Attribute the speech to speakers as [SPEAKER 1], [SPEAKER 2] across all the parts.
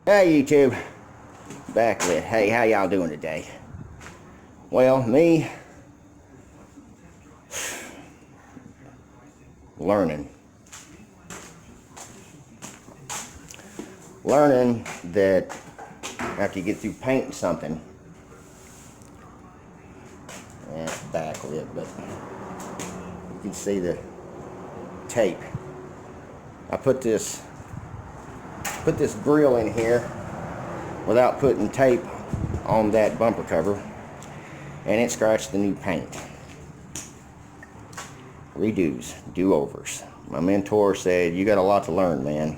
[SPEAKER 1] Hey YouTube, backlit. Hey, how y'all doing today? Well, me, learning. Learning that after you get through painting something, and it's backlit, but you can see the tape. I put this grill in here without putting tape on that bumper cover, and it scratched the new paint. Redos, do-overs. My mentor said, you got a lot to learn, man.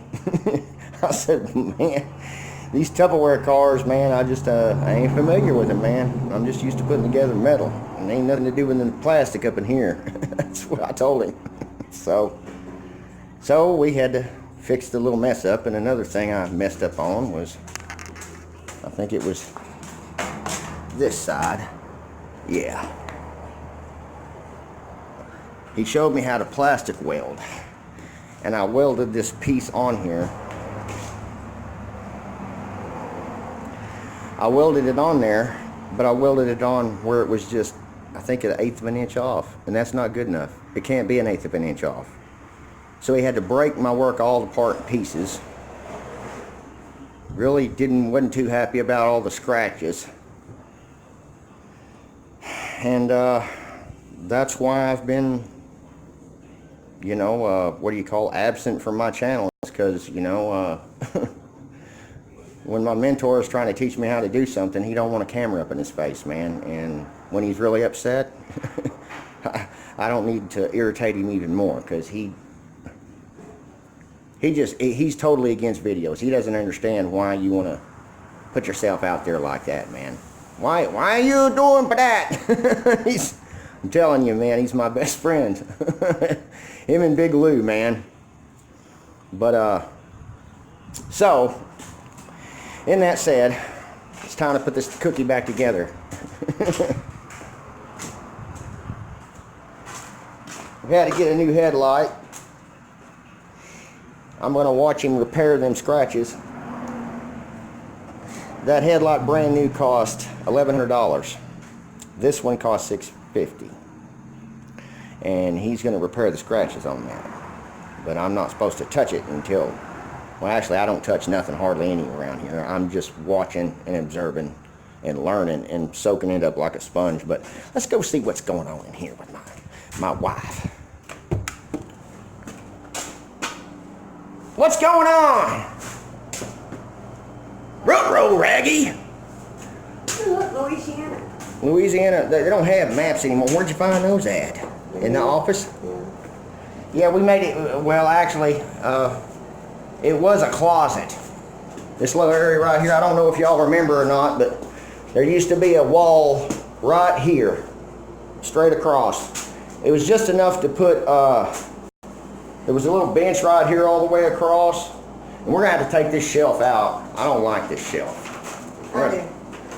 [SPEAKER 1] I said, man, these Tupperware cars, man, I ain't familiar with them, man. I'm just used to putting together metal, and ain't nothing to do with the plastic up in here. That's what I told him. So we had to fix the little mess up, and another thing I messed up on was, I think it was this side. Yeah. He showed me how to plastic weld, and I welded this piece on here. I welded it on there, but I welded it on where it was just, I think, 1/8 of an inch off, and that's not good enough. It can't be 1/8 of an inch off. So he had to break my work all apart in pieces. Really wasn't too happy about all the scratches. And that's why I've been, absent from my channel. It's because, when my mentor is trying to teach me how to do something, he don't want a camera up in his face, man. And when he's really upset, I don't need to irritate him even more, because he's totally against videos. He doesn't understand why you want to put yourself out there like that, man. Why are you doing for that? I'm telling you, man, he's my best friend. Him and Big Lou, man. But, so, in that said, it's time to put this cookie back together. We had to get a new headlight. I'm going to watch him repair them scratches. That headlight brand new cost $1,100. This one cost $650. And he's going to repair the scratches on that. But I'm not supposed to touch it until, well, actually, I don't touch nothing hardly any around here. I'm just watching and observing and learning and soaking it up like a sponge. But let's go see what's going on in here with my wife. What's going on? Ruurow Raggie.
[SPEAKER 2] Louisiana.
[SPEAKER 1] Louisiana, they don't have maps anymore. Where'd you find those at? In the office? Yeah, we made it, well, actually, it was a closet. This little area right here, I don't know if y'all remember or not, but there used to be a wall right here, straight across. It was just enough to put, there was a little bench right here all the way across, and we're going to have to take this shelf out. I don't like this shelf.
[SPEAKER 2] I do.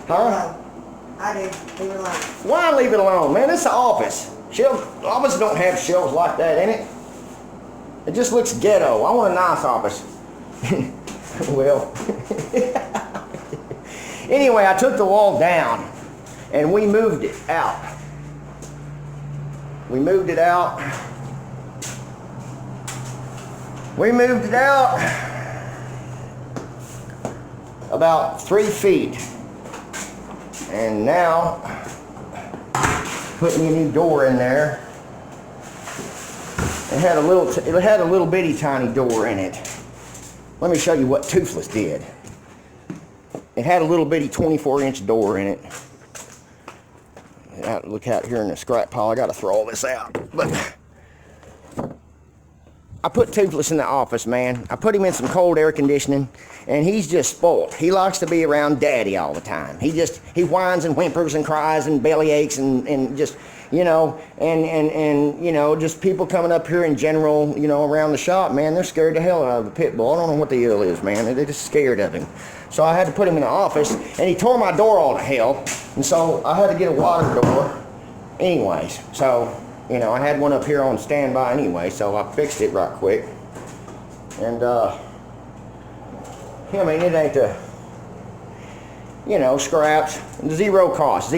[SPEAKER 1] Huh?
[SPEAKER 2] I do. Leave it alone.
[SPEAKER 1] Why leave it alone, man? It's an office. Offices don't have shelves like that in it. It just looks ghetto. I want a nice office. Well, anyway, I took the wall down and we moved it out. We moved it out about 3 feet. And now, putting a new door in there. It had a little bitty tiny door in it. Let me show you what Toothless did. It had a little bitty 24-inch door in it. Look out here in the scrap pile. I gotta throw all this out. But I put Toothless in the office, man. I put him in some cold air conditioning, and he's just spoiled. He likes to be around Daddy all the time. He whines and whimpers and cries and belly aches and just, just people coming up here in general, around the shop, man, they're scared the hell out of the pit bull. I don't know what the deal is, man. They're just scared of him. So I had to put him in the office, and he tore my door all to hell, and so I had to get a water door. Anyways, so I had one up here on standby anyway, so I fixed it right quick. And I mean, it ain't the, you know, scraps. Zero cost.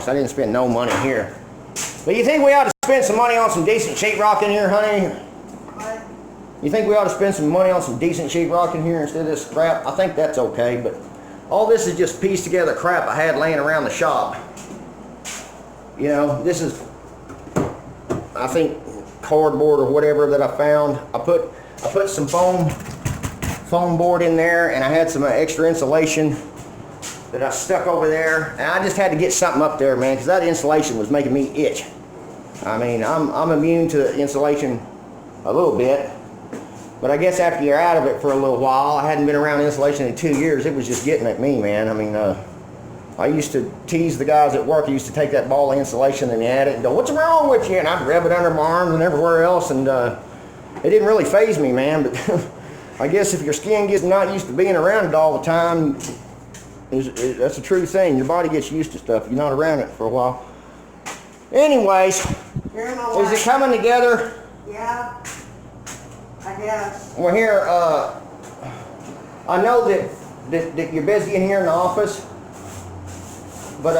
[SPEAKER 1] I didn't spend no money here. But you think we ought to spend some money on some decent sheetrock in here, honey?
[SPEAKER 2] What?
[SPEAKER 1] You think we ought to spend some money on some decent sheetrock in here instead of this crap? I think that's okay, but all this is just pieced together crap I had laying around the shop. You know, this is, I think, cardboard or whatever that I found. I put some foam board in there, and I had some extra insulation that I stuck over there, and I just had to get something up there, man, because that insulation was making me itch. I mean, I'm immune to insulation a little bit, but I guess after you're out of it for a little while, I hadn't been around insulation in 2 years, it was just getting at me, man. I mean, I used to tease the guys at work. I used to take that ball of insulation and add it and go, "What's wrong with you?" And I'd rub it under my arms and everywhere else, and it didn't really faze me, man, but I guess if your skin gets not used to being around it all the time, that's a true thing. Your body gets used to stuff. You're not around it for a while. Anyways, is it coming together?
[SPEAKER 2] Yeah, I guess.
[SPEAKER 1] Well, here, I know that you're busy in here in the office, but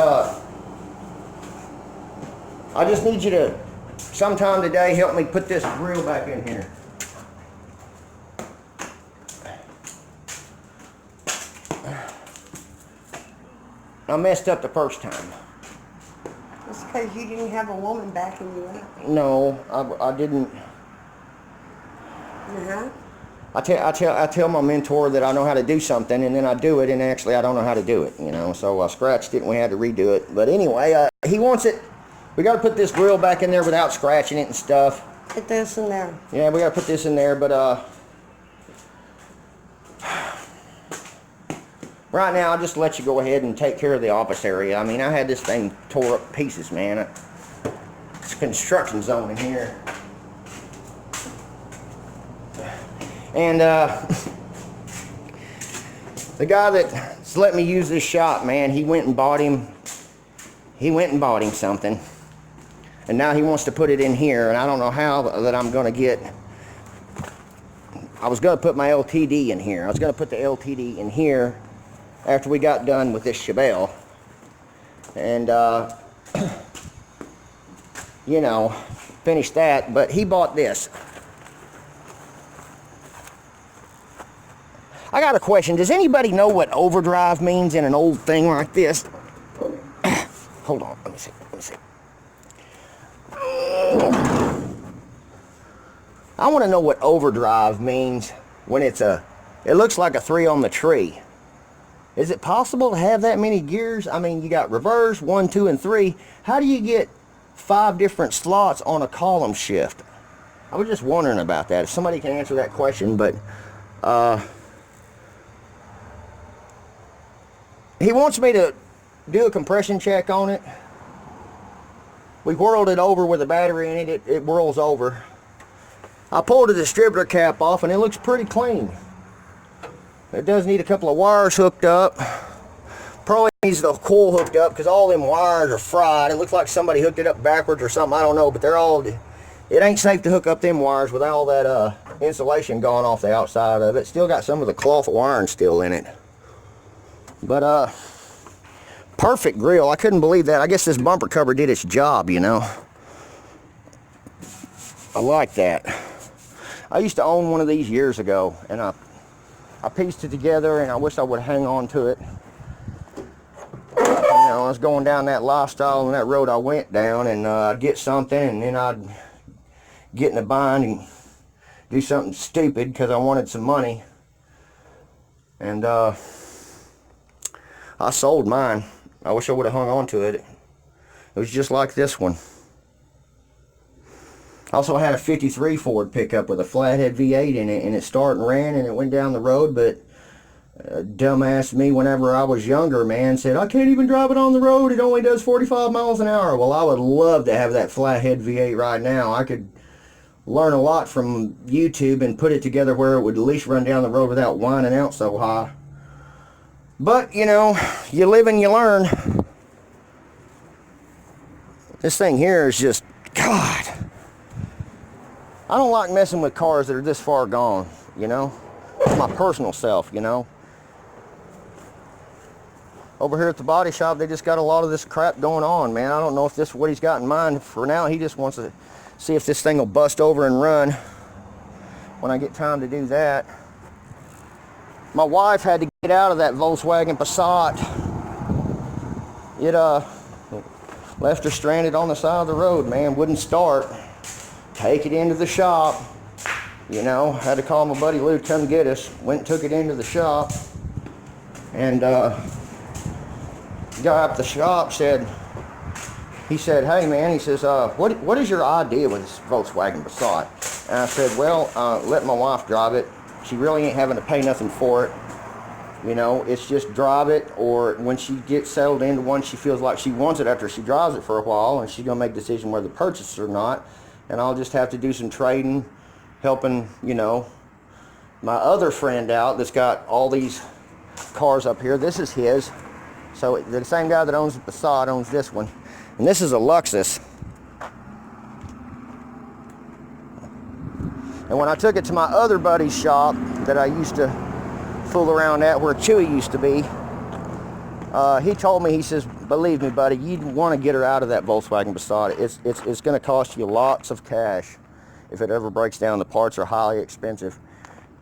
[SPEAKER 1] I just need you to sometime today help me put this grill back in here. I messed up the first time.
[SPEAKER 2] It's because you didn't have a woman backing you up.
[SPEAKER 1] No, I didn't.
[SPEAKER 2] Uh-huh.
[SPEAKER 1] I tell my mentor that I know how to do something, and then I do it, and actually I don't know how to do it, you know. So I scratched it, and we had to redo it. But anyway, he wants it. We got to put this grill back in there without scratching it and stuff.
[SPEAKER 2] Put this in there.
[SPEAKER 1] Yeah, we got to put this in there, but right now, I'll just let you go ahead and take care of the office area. I mean, I had this thing tore up to pieces, man. It's a construction zone in here. And the guy that's let me use this shop, man, he went and bought him something. And now he wants to put it in here, and I don't know how that I'm going to get. I was going to put my LTD in here. I was going to put the LTD in here after we got done with this Chevelle, and you know, finish that. But he bought this. I got a question. Does anybody know what overdrive means in an old thing like this? Hold on, let me see. I want to know what overdrive means when it looks like a 3 on the tree. Is it possible to have that many gears? I mean, you got reverse, 1, 2, and 3. How do you get 5 different slots on a column shift? I was just wondering about that. If somebody can answer that question, but he wants me to do a compression check on it. We whirled it over with a battery in it. It whirls over. I pulled the distributor cap off, and it looks pretty clean. It does need a couple of wires hooked up. Probably needs the coil hooked up because all them wires are fried. It looks like somebody hooked it up backwards or something. I don't know, but they're all... It ain't safe to hook up them wires with all that insulation gone off the outside of it. Still got some of the cloth wiring still in it. But, perfect grill. I couldn't believe that. I guess this bumper cover did its job, you know. I like that. I used to own one of these years ago, and I pieced it together, and I wish I would hang on to it. You know, I was going down that lifestyle and that road I went down, and I'd get something, and then I'd get in a bind and do something stupid because I wanted some money. And I sold mine. I wish I would have hung on to it. It was just like this one. Also had a 53 Ford pickup with a flathead V8 in it, and it started and ran, and it went down the road, but dumbass me, whenever I was younger, man, said, I can't even drive it on the road. It only does 45 miles an hour. Well, I would love to have that flathead V8 right now. I could learn a lot from YouTube and put it together where it would at least run down the road without whining out so high. But, you know, you live and you learn. This thing here is just, God. I don't like messing with cars that are this far gone, you know. My personal self, you know. over here at the body shop, they just got a lot of this crap going on, man. I don't know if this is what he's got in mind. For now, he just wants to see if this thing will bust over and run when I get time to do that. My wife had to get out of that Volkswagen Passat. It left her stranded on the side of the road, man. Wouldn't start. Take it into the shop. You know, had to call my buddy Lou to come get us. Went and took it into the shop. And guy up the shop said, he said, hey man, he says, what is your idea with this Volkswagen Passat? And I said, well, let my wife drive it. She really ain't having to pay nothing for it. You know, it's just drive it, or when she gets settled into one, she feels like she wants it after she drives it for a while, and she's going to make a decision whether to purchase it or not. And I'll just have to do some trading, helping, you know, my other friend out that's got all these cars up here. This is his. So the same guy that owns the Passat owns this one. And this is a Lexus. And when I took it to my other buddy's shop that I used to fool around at, where Chewy used to be, he told me, he says, believe me, buddy, you'd want to get her out of that Volkswagen Passat. It's going to cost you lots of cash if it ever breaks down. The parts are highly expensive.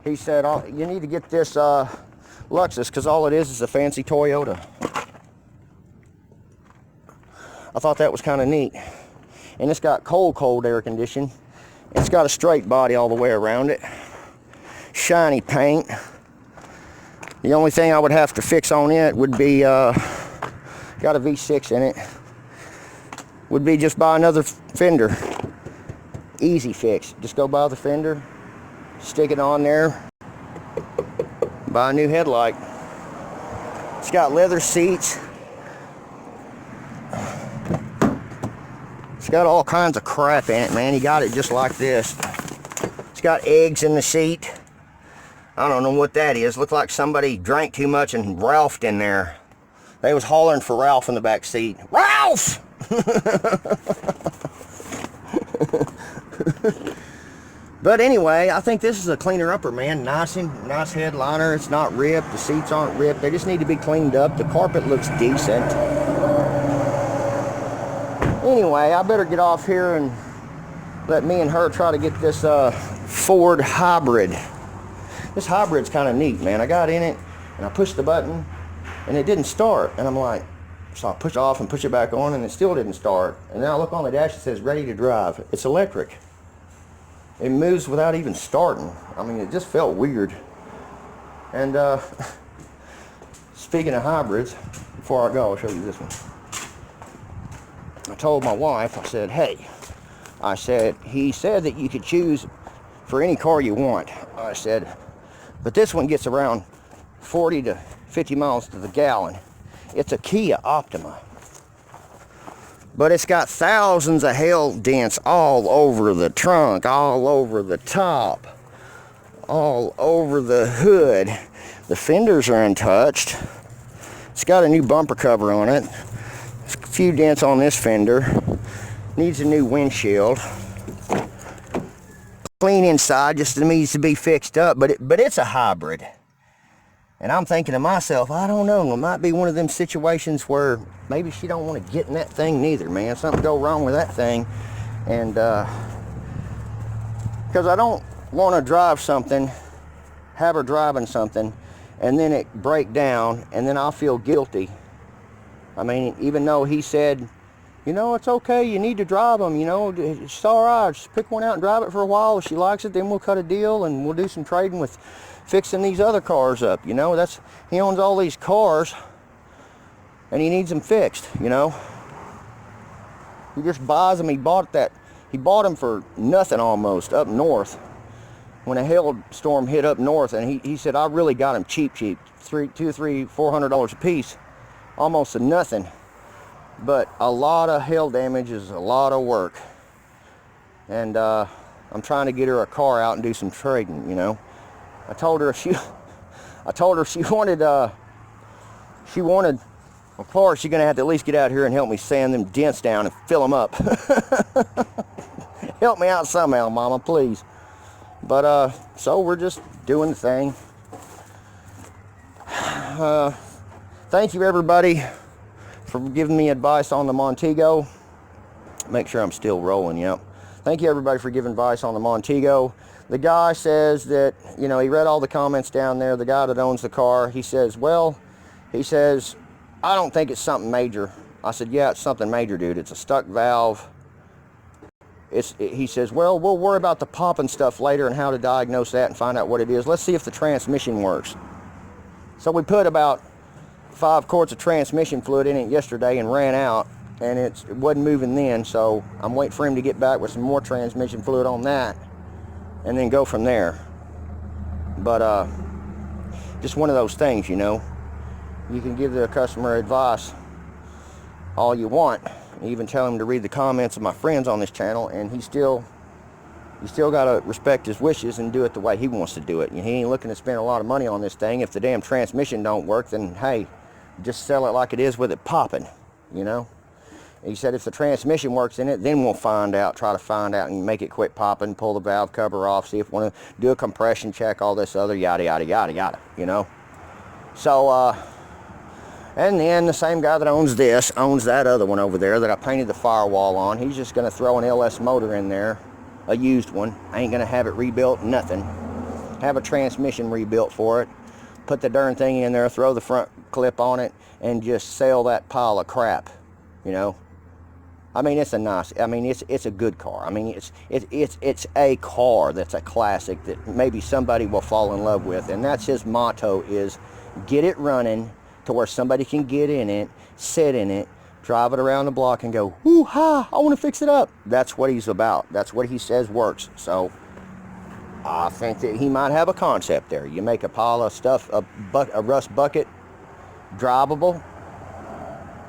[SPEAKER 1] He said, oh, you need to get this Lexus, because all it is a fancy Toyota. I thought that was kind of neat. And it's got cold air conditioning. It's got a straight body all the way around it. Shiny paint. The only thing I would have to fix on it would be, got a V6 in it, would be just buy another fender. Easy fix. Just go buy the fender, stick it on there, buy a new headlight. It's got leather seats. It's got all kinds of crap in it, man. He got it just like this. It's got eggs in the seat. I don't know what that is. Looked like somebody drank too much and Ralphed in there. They was hollering for Ralph in the back seat. Ralph! But anyway, I think this is a cleaner upper, man. Nice headliner. It's not ripped. The seats aren't ripped. They just need to be cleaned up. The carpet looks decent. Anyway, I better get off here and let me and her try to get this Ford hybrid. This hybrid's kind of neat, man. I got in it and I pushed the button and it didn't start. And I'm like, so I push off and push it back on and it still didn't start. And then I look on the dash, it says ready to drive. It's electric. It moves without even starting. I mean, it just felt weird. And speaking of hybrids, before I go, I'll show you this one. I told my wife, I said, hey, I said, he said that you could choose for any car you want. I said, but this one gets around 40 to 50 miles to the gallon. It's a Kia Optima. But it's got thousands of hail dents all over the trunk, all over the top, all over the hood. The fenders are untouched. It's got a new bumper cover on it. There's a few dents on this fender. Needs a new windshield. Clean inside, just needs to be fixed up, but it's a hybrid. And I'm thinking to myself, I don't know, it might be one of them situations where maybe she don't want to get in that thing neither, man. Something go wrong with that thing. And because I don't want to drive something, have her driving something, and then it break down, and then I'll feel guilty. I mean, even though he said, you know, it's okay, you need to drive them, you know, it's all right, just pick one out and drive it for a while. If she likes it, then we'll cut a deal and we'll do some trading with fixing these other cars up, you know. He owns all these cars and he needs them fixed, you know. He just buys them. He bought them for nothing almost up north when a hailstorm hit up north, and he said, I really got them cheap, $200, $300, $400 a piece, almost to nothing. But a lot of hail damage is a lot of work. And I'm trying to get her a car out and do some trading, you know. I told her if she wanted a car, she's gonna have to at least get out here and help me sand them dents down and fill them up. Help me out somehow, Mama, please. But so we're just doing the thing. thank you everybody for giving me advice on the Montego. Make sure I'm still rolling, yep. Thank you everybody for giving advice on the Montego. The guy says that, you know, he read all the comments down there. The guy that owns the car, he says, well, he says, I don't think it's something major. I said, yeah, it's something major, dude. It's a stuck valve. He says, well, we'll worry about the popping stuff later and how to diagnose that and find out what it is. Let's see if the transmission works. So we put about 5 quarts of transmission fluid in it yesterday and ran out, and it wasn't moving then. So I'm waiting for him to get back with some more transmission fluid on that and then go from there. But just one of those things, you know. You can give the customer advice all you want. Even tell him to read the comments of my friends on this channel, and you still got to respect his wishes and do it the way he wants to do it. He ain't looking to spend a lot of money on this thing. If the damn transmission don't work, then hey, just sell it like it is with it popping, you know. He said if the transmission works in it, then we'll find out, try to find out and make it quit popping, pull the valve cover off, see if we want to do a compression check, all this other yada yada yada yada, you know. So and then the same guy that owns this owns that other one over there that I painted the firewall on. He's just going to throw an LS motor in there, a used one. I ain't going to have it rebuilt, nothing. Have a transmission rebuilt for it. Put the darn thing in there, throw the front clip on it, and just sell that pile of crap, you know. I mean, it's a nice, I mean, it's a good car. I mean, it's a car that's a classic that maybe somebody will fall in love with. And that's his motto, is get it running to where somebody can get in it, sit in it, drive it around the block and go, whoo ha, I want to fix it up. That's what he's about. That's what he says works. So I think that he might have a concept there. You make a pile of stuff, a rust bucket, drivable.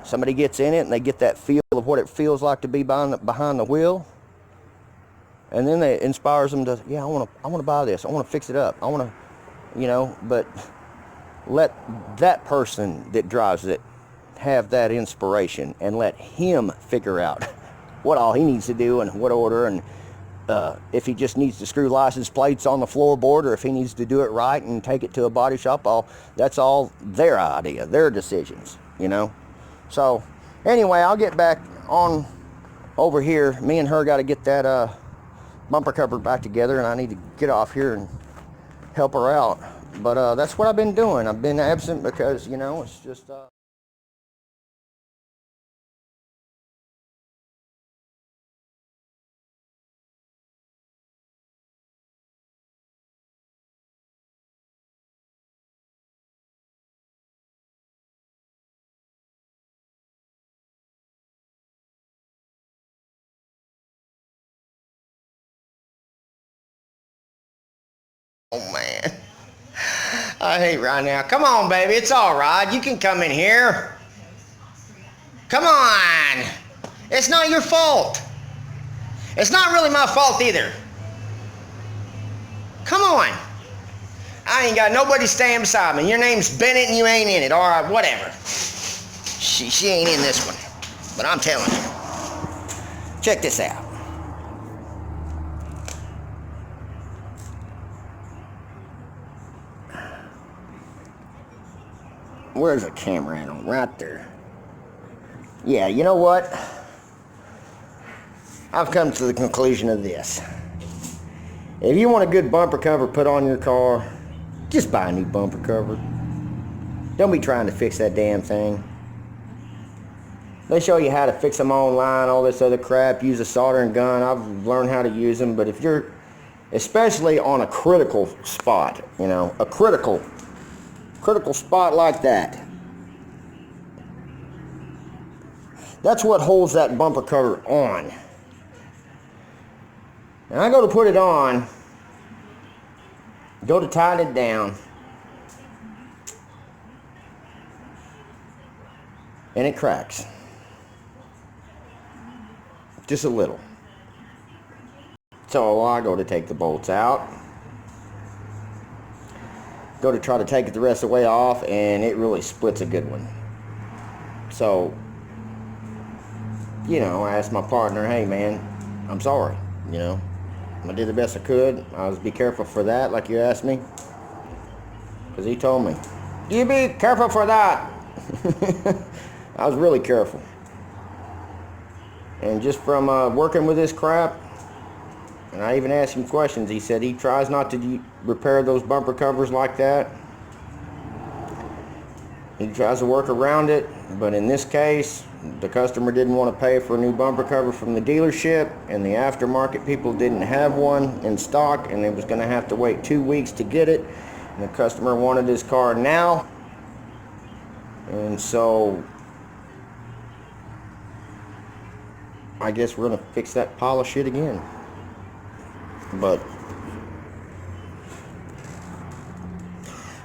[SPEAKER 1] Somebody gets in it and they get that feel of what it feels like to be behind the wheel. And then it inspires them to, yeah, I want to buy this. I want to fix it up. I want to, you know, but let that person that drives it have that inspiration and let him figure out what all he needs to do and what order, and if he just needs to screw license plates on the floorboard, or if he needs to do it right and take it to a body shop. That's all their idea, their decisions, you know. So anyway, I'll get back on over here. Me and her got to get that bumper cover back together, and I need to get off here and help her out. But that's what I've been doing. I've been absent because, you know, it's just... Oh, man. I hate right now. Come on, baby. It's all right. You can come in here. Come on. It's not your fault. It's not really my fault either. Come on. I ain't got nobody staying beside me. Your name's Bennett and you ain't in it. All right, whatever. She ain't in this one. But I'm telling you. Check this out. Where's the camera at? Right there. Yeah, you know what? I've come to the conclusion of this. If you want a good bumper cover put on your car, just buy a new bumper cover. Don't be trying to fix that damn thing. They show you how to fix them online, all this other crap. Use a soldering gun. I've learned how to use them, but if you're, especially on a critical spot, you know, a critical spot like that, that's what holds that bumper cover on. And I go to put it on, go to tighten it down, and it cracks. Just a little. So I go to take the bolts out, go to try to take it the rest of the way off, and it really splits a good one. So, you know, I asked my partner, hey man, I'm sorry, you know. I did the best I could. I was be careful for that, like you asked me. Because he told me, you be careful for that. I was really careful. And just from working with this crap, and I even asked him questions, he said he tries not to repair those bumper covers like that. He tries to work around it, but in this case, the customer didn't want to pay for a new bumper cover from the dealership, and the aftermarket people didn't have one in stock, and they was going to have to wait 2 weeks to get it. And the customer wanted his car now, and so I guess we're going to fix that pile of shit again. But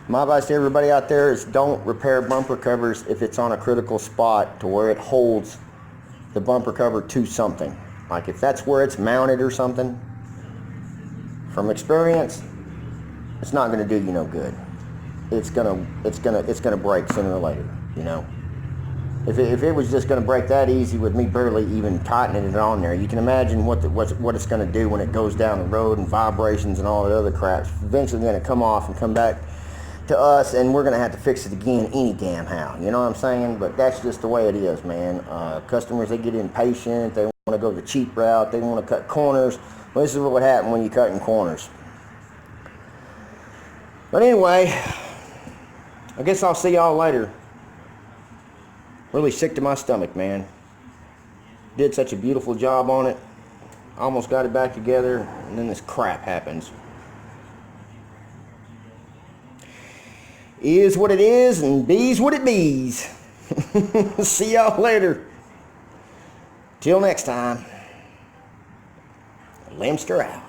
[SPEAKER 1] my advice to everybody out there is don't repair bumper covers if it's on a critical spot to where it holds the bumper cover to something. Like if that's where it's mounted or something, from experience, it's not going to do you no good. It's gonna break sooner or later, you know. If it was just going to break that easy with me barely even tightening it on there, you can imagine what it's going to do when it goes down the road and vibrations and all that other crap. It's eventually going to come off and come back to us, and we're going to have to fix it again any damn how. You know what I'm saying? But that's just the way it is, man. Customers, they get impatient. They want to go the cheap route. They want to cut corners. Well, this is what would happen when you cut in corners. But anyway, I guess I'll see y'all later. Really sick to my stomach, man. Did such a beautiful job on it. Almost got it back together, and then this crap happens. Is what it is, and be's what it be's. See y'all later. Till next time. Limster out.